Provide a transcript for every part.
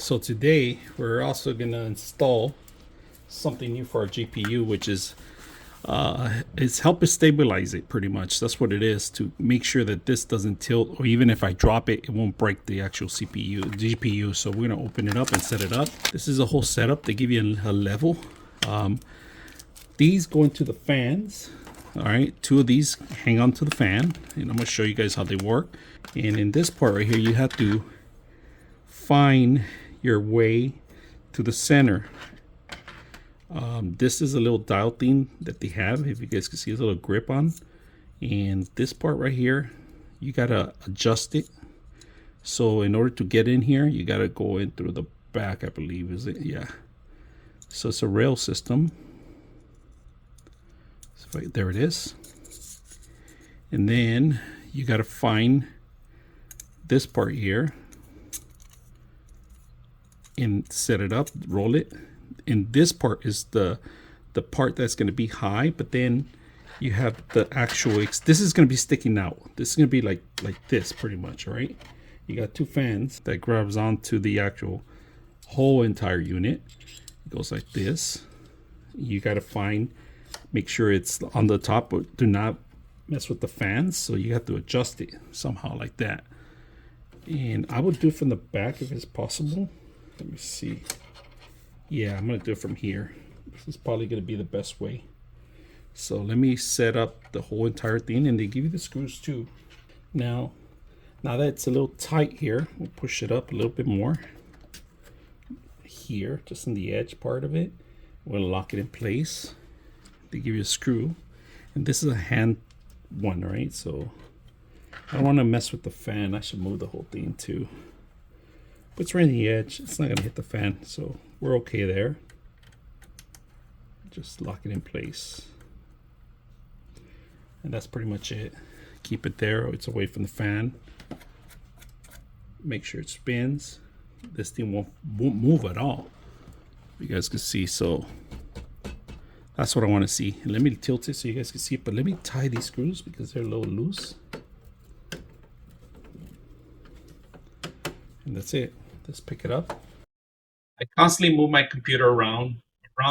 So today we're also going to install something new for our GPU, which is it's help us stabilize it pretty much. That's what it is, to make sure that this doesn't tilt, or even if I drop it, it won't break the actual GPU. So we're going to open it up and set it up. This is a whole setup. They give you a level. These go into the fans. All right, two of these hang on to the fan, and I'm going to show you guys how they work. And in this part right here, you have to find your way to the center. This is a little dial thing that they have. If you guys can see, there's a little grip on, and this part right here, you gotta adjust it. So in order to get in here, you gotta go in through the back, I believe, is it? Yeah. So it's a rail system. So there it is. And then you gotta find this part here and set it up, roll it. And this part is the part that's going to be high, but then you have the actual this is going to be sticking out. This is going to be like this pretty much. All right, you got two fans that grabs onto the actual whole entire unit. It goes like this. You got to make sure it's on the top, but do not mess with the fans. So you have to adjust it somehow like that. And I would do it from the back if it's possible. Let me see. Yeah, I'm going to do it from here. This is probably going to be the best way. So let me set up the whole entire thing, and they give you the screws too. Now that it's a little tight here, we'll push it up a little bit more. Here, just in the edge part of it, we'll lock it in place. They give you a screw, and this is a hand one, right? So I don't want to mess with the fan. I should move the whole thing too. But it's right on the edge. It's not going to hit the fan, so we're okay there. Just lock it in place. And that's pretty much it. Keep it there. It's away from the fan. Make sure it spins. This thing won't move at all. You guys can see, so that's what I want to see. Let me tilt it so you guys can see it, but let me tie these screws because they're a little loose. And that's it. Let's pick it up. I constantly move my computer around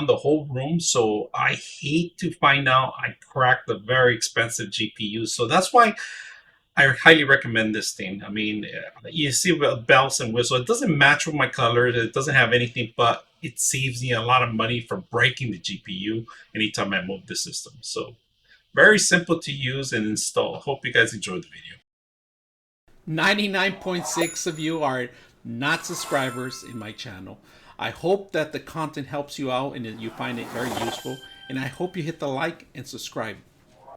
the whole room, so I hate to find out I cracked a very expensive GPU. So that's why I highly recommend this thing. I mean, you see bells and whistles. It doesn't match with my color. It doesn't have anything, but it saves me a lot of money for breaking the GPU anytime I move the system. So very simple to use and install. Hope you guys enjoyed the video. 99.6 of you are not subscribers in my channel. I hope that the content helps you out and that you find it very useful, and I hope you hit the like and subscribe.